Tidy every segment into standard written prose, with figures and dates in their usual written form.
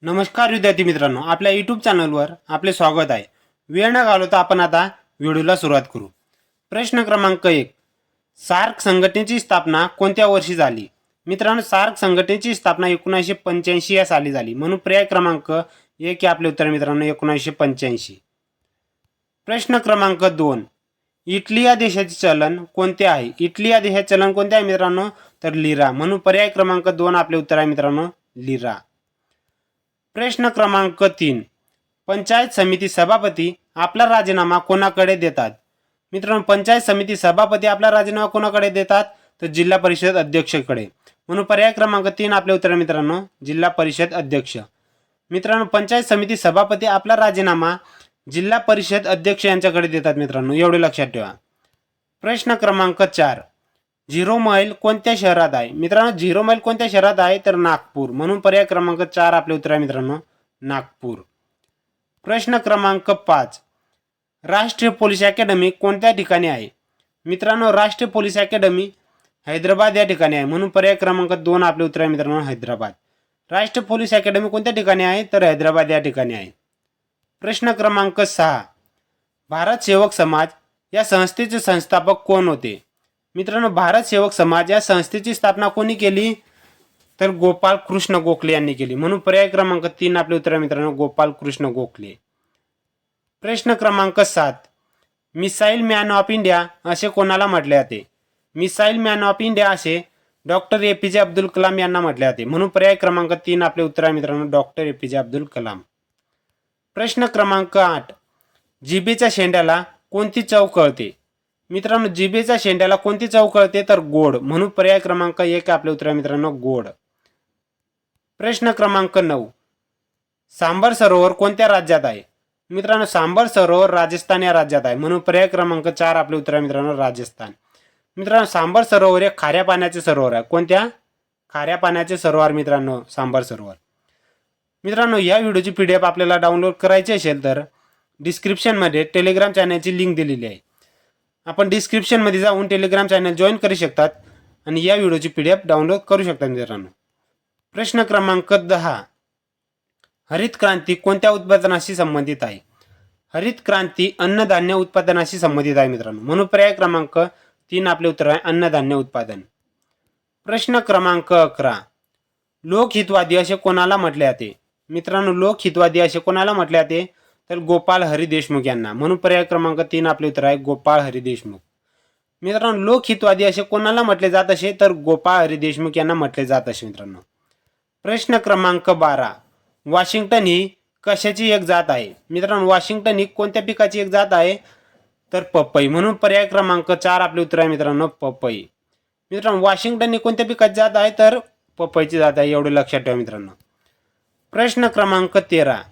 नमस्कार विद्यार्थी मित्रांनो, आपल्या यूट्यूब चॅनलवर आपले स्वागत आहे. वेळ न घालवता आपण आता व्हिडिओला सुरुवात करू. प्रश्न क्रमांक 1. सार्क संघटनेची स्थापना कोणत्या वर्षी झाली? मित्रांनो, सार्क संघटनेची स्थापना 1985 या साली झाली. म्हणून पर्याय क्रमांक 1 हे आपले उत्तर मित्रांनो 1985. प्रश्न क्रमांक 2. इटली या देशाचे चलन कोणते आहे? इटली या देशाचे चलन कोणते आहे मित्रांनो? तर लिरा. म्हणून पर्याय क्रमांक 2 आपले उत्तर आहे मित्रांनो लिरा. प्रश्न क्रमांक 3. पंचायत समिती सभापती आपला राजीनामा कोणाकडे देतात? मित्रांनो, पंचायत समिती सभापती आपला राजीनामा कोणाकडे देतात? तर जिल्हा परिषद अध्यक्षकडे. म्हणून पर्याय क्रमांक 3 आपले उत्तर मित्रांनो जिल्हा परिषद अध्यक्ष. मित्रांनो, पंचायत समिती सभापती आपला राजीनामा जिल्हा परिषद अध्यक्ष यांच्याकडे देतात मित्रांनो, एवढे लक्षात ठेवा. प्रश्न क्रमांक 4. झिरो मैल कोणत्या शहरात आहे? मित्रांनो, झिरो मैल कोणत्या शहरात आहे? तर नागपूर. म्हणून पर्याय क्रमांक 4 आपले उत्तर आहे मित्रांनो नागपूर. प्रश्न क्रमांक 5. राष्ट्रीय पोलीस अकॅडमी कोणत्या ठिकाणी आहे? मित्रांनो, राष्ट्रीय पोलीस अकॅडमी हैदराबाद या ठिकाणी आहे. म्हणून पर्याय क्रमांक 2 आपले उत्तर आहे मित्रांनो हैदराबाद. राष्ट्रीय पोलीस अकॅडमी कोणत्या ठिकाणी आहे? तर हैदराबाद या ठिकाणी आहे. प्रश्न क्रमांक 6. भारत सेवक समाज या संस्थेचे संस्थापक कोण होते? मित्रांनो, भारत सेवक समाज या संस्थेची स्थापना कोणी केली? तर गोपाल कृष्ण गोखले यांनी केली. म्हणून पर्याय क्रमांक 3 आपले उत्तर आहे मित्रांनो गोपाल कृष्ण गोखले. प्रश्न क्रमांक 7. मिसाईल मॅन ऑफ इंडिया असे कोणाला म्हटले जाते? मिसाईल मॅन ऑफ इंडिया असे डॉक्टर APJ अब्दुल कलाम यांना म्हटले जाते. म्हणून पर्याय क्रमांक 3 आपले उत्तर आहे मित्रांनो डॉक्टर APJ अब्दुल कलाम. प्रश्न क्रमांक 8. जिभेच्या शेंड्याला कोणती चव कळते? मित्रांनो, जिभेच्या शेंड्याला कोणती चव कळते? तर गोड. म्हणून पर्याय क्रमांक 1 आपले उत्तर आहे मित्रांनो गोड. प्रश्न क्रमांक 9. सांबर सरोवर कोणत्या राज्यात आहे? मित्रांनो, सांबर सरोवर राजस्थान या राज्यात आहे. म्हणून पर्याय क्रमांक 4 आपले उत्तर आहे मित्रांनो राजस्थान. मित्रांनो, सांबर सरोवर हे खाऱ्या पाण्याचे सरोवर आहे. कोणत्या? खाऱ्या पाण्याचे सरोवर मित्रांनो सांबर सरोवर. मित्रांनो, या व्हिडिओची PDF आपल्याला डाउनलोड करायची असेल तर डिस्क्रिप्शनमध्ये टेलिग्राम चॅनलची लिंक दिलेली आहे. आपण डिस्क्रिप्शनमध्ये जाऊन टेलिग्राम चॅनल जॉईन करू शकतात आणि या व्हिडिओची PDF डाउनलोड करू शकतात मित्रांनो. प्रश्न क्रमांक 10. हरित क्रांती कोणत्या उत्पादनाशी संबंधित आहे? हरित क्रांती अन्नधान्य उत्पादनाशी संबंधित आहे मित्रांनो. म्हणून पर्याय क्रमांक 3 आपले उत्तर आहे अन्नधान्य उत्पादन. प्रश्न क्रमांक 11. लोकहितवादी असे कोणाला म्हटले जाते? मित्रांनो, लोकहितवादी असे कोणाला म्हटले जाते? तर गोपाळ हरी देशमुख यांना. म्हणून पर्याय क्रमांक 3 आपले उत्तर आहे गोपाळ हरी देशमुख. मित्रांनो, लोकहितवादी असे कोणाला म्हटले जात असे? तर गोपाळ हरी देशमुख यांना म्हटले जात असे मित्रांनो. प्रश्न क्रमांक 12. वॉशिंग्टन ही कशाची एक जात आहे? मित्रांनो, वॉशिंग्टन ही कोणत्या पिकाची एक जात आहे? तर पपई. म्हणून पर्याय क्रमांक 4 आपले उत्तर आहे मित्रांनो पपई. मित्रांनो, वॉशिंग्टन ही कोणत्या पिकाची जात आहे? तर पपईची जात आहे, एवढे लक्षात ठेवा मित्रांनो. प्रश्न क्रमांक 13.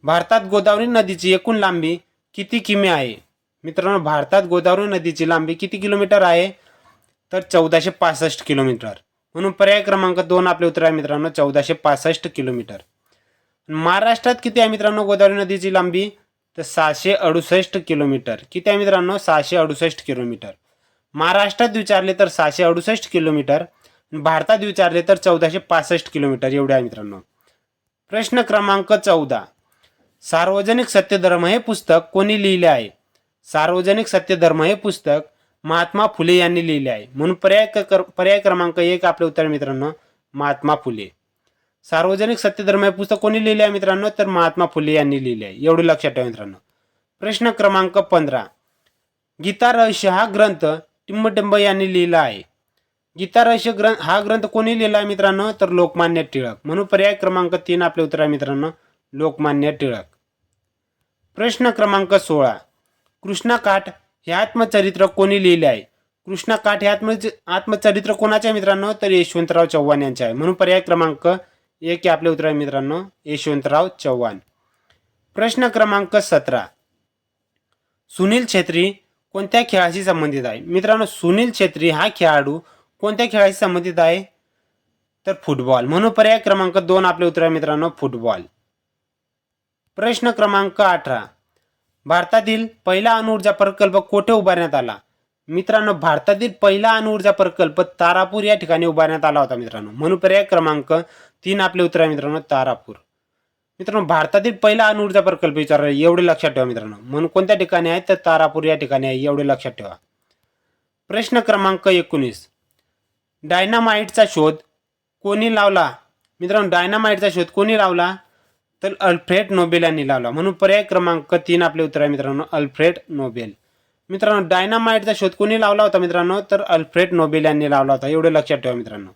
भारतात गोदावरी नदीची एकूण लांबी किती किमी आहे? मित्रांनो, भारतात गोदावरी नदीची लांबी किती किलोमीटर आहे? तर 1465 किलोमीटर. म्हणून पर्याय क्रमांक 2 आपले उत्तर आहे मित्रांनो 1465 किलोमीटर. महाराष्ट्रात किती आहे मित्रांनो गोदावरी नदीची लांबी? तर 668 किलोमीटर. किती आहे मित्रांनो? 668 किलोमीटर. महाराष्ट्रात विचारले तर 668 किलोमीटर, भारतात विचारले तर 1465 किलोमीटर एवढे आहे मित्रांनो. प्रश्न क्रमांक 14. सार्वजनिक सत्यधर्म हे पुस्तक कोणी लिहिले आहे? सार्वजनिक सत्यधर्म हे पुस्तक महात्मा फुले यांनी लिहिले आहे. म्हणून पर्याय क्रमांक 1 आपले उत्तर मित्रांनो महात्मा फुले. सार्वजनिक सत्यधर्म हे पुस्तक कोणी लिहिले आहे मित्रांनो? तर महात्मा फुले यांनी लिहिले आहे, एवढे लक्षात ठेवा मित्रांनो. प्रश्न क्रमांक 15. गीता रहस्य हा ग्रंथ टिंबटिंब यांनी लिहिला आहे. गीता रहस्य हा ग्रंथ कोणी लिहिला आहे मित्रांनो? तर लोकमान्य टिळक. म्हणून पर्याय क्रमांक 3 आपले उत्तर आहे मित्रांनो लोकमान्य टिळक. प्रश्न क्रमांक 16. कृष्णा काठ हे आत्मचरित्र कोणी लिहिले आहे? कृष्णा काठ हे आत्मचरित्र कोणाचे आहे मित्रांनो? तर यशवंतराव चव्हाण यांचे आहे. म्हणून पर्याय क्रमांक 1 हे आपले उत्तर आहे मित्रांनो यशवंतराव चव्हाण. प्रश्न क्रमांक 17. सुनील छेत्री कोणत्या खेळाशी संबंधित आहे? मित्रांनो, सुनील छेत्री हा खेळाडू कोणत्या खेळाशी संबंधित आहे? तर फुटबॉल. म्हणून पर्याय क्रमांक 2 आपले उत्तर आहे मित्रांनो फुटबॉल. प्रश्न क्रमांक 18. भारतातील पहिला अणुऊर्जा प्रकल्प कोठे उभारण्यात आला? मित्रांनो, भारतातील पहिला अणुऊर्जा प्रकल्प तारापूर या ठिकाणी उभारण्यात आला होता मित्रांनो. म्हणून पर्याय क्रमांक 3 आपले उत्तर आहे मित्रांनो तारापूर. मित्रांनो भारतातील पहिला अणुऊर्जा प्रकल्प विचारला एवढे लक्षात ठेवा मित्रांनो. म्हणून कोणत्या ठिकाणी आहे तर तारापूर या ठिकाणी आहे, एवढे लक्षात ठेवा. प्रश्न क्रमांक 19. डायनामाइटचा शोध कोणी लावला? मित्रांनो डायनामाइटचा शोध कोणी लावला तर अल्फ्रेड नोबेल यांनी लावला. म्हणून पर्याय क्रमांक 3 आपले उत्तर आहे मित्रांनो, अल्फ्रेड नोबेल. मित्रांनो डायनामाइटचा शोध कोणी लावला होता मित्रांनो तर अल्फ्रेड नोबेल यांनी लावला होता, एवढे लक्षात ठेवा मित्रांनो.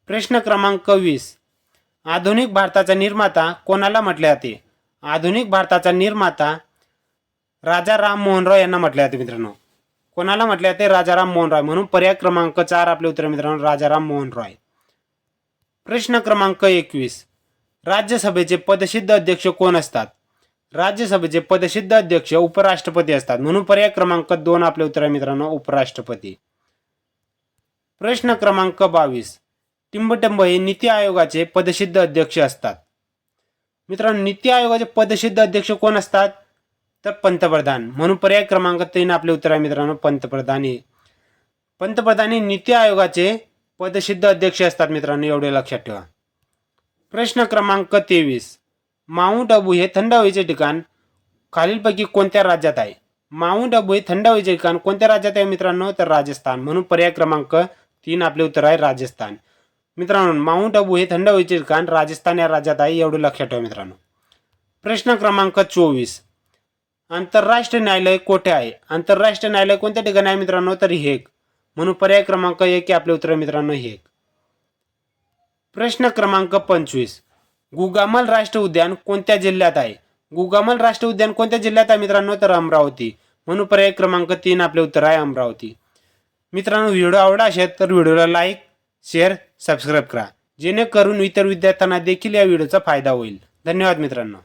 प्रश्न क्रमांक 20. आधुनिक भारताचा निर्माता कोणाला म्हटले जाते? आधुनिक भारताचा निर्माता राजा राममोहन रॉय यांना म्हटले जाते मित्रांनो. कोणाला म्हटले जाते? राजा राममोहन रॉय. म्हणून पर्याय क्रमांक 4 आपले उत्तर मित्रांनो, राजा राममोहन रॉय. प्रश्न क्रमांक 21. राज्यसभेचे पदसिद्ध अध्यक्ष कोण असतात? राज्यसभेचे पदसिद्ध अध्यक्ष उपराष्ट्रपती असतात. म्हणून पर्याय क्रमांक 2 आपले उत्तर आहे मित्रांनो, उपराष्ट्रपती. प्रश्न क्रमांक 22. टिंबटिंब हे नीती आयोगाचे पदसिद्ध अध्यक्ष असतात. मित्रांनो नीती आयोगाचे पदसिद्ध अध्यक्ष कोण असतात तर पंतप्रधान. म्हणून पर्याय क्रमांक 3 आपले उत्तर आहे मित्रांनो, पंतप्रधान हे नीती आयोगाचे पदसिद्ध अध्यक्ष असतात मित्रांनो, एवढे लक्षात ठेवा. प्रश्न क्रमांक 23. माउंट आबू हे थंड हवेचे ठिकाण खालीलपैकी कोणत्या राज्यात आहे? माउंट आबू हे थंड हवेचे ठिकाण कोणत्या राज्यात आहे मित्रांनो तर राजस्थान. म्हणून पर्याय क्रमांक 3 आपले उत्तर आहे, राजस्थान. मित्रांनो माउंट आबू हे थंड हवेचे ठिकाण राजस्थान या राज्यात आहे, एवढे लक्षात ठेवा मित्रांनो. प्रश्न क्रमांक 24. आंतरराष्ट्रीय न्यायालय कोठे आहे? आंतरराष्ट्रीय न्यायालय कोणत्या ठिकाणी आहे मित्रांनो तर हेग. म्हणून पर्याय क्रमांक 1 आपले उत्तर मित्रांनो, हेग. प्रश्न क्रमांक 25. गुगामल राष्ट्रीय उद्यान कोणत्या जिल्ह्यात आहे? गुगामल राष्ट्रीय उद्यान कोणत्या जिल्ह्यात आहे मित्रांनो तर अमरावती. म्हणून पर्याय क्रमांक 3 आपले उत्तर आहे, अमरावती. मित्रांनो व्हिडिओ आवडला असेल तर व्हिडिओला लाईक, शेअर, सबस्क्राईब करा, जेणेकरून इतर विद्यार्थ्यांना देखील या व्हिडिओचा फायदा होईल. धन्यवाद मित्रांनो.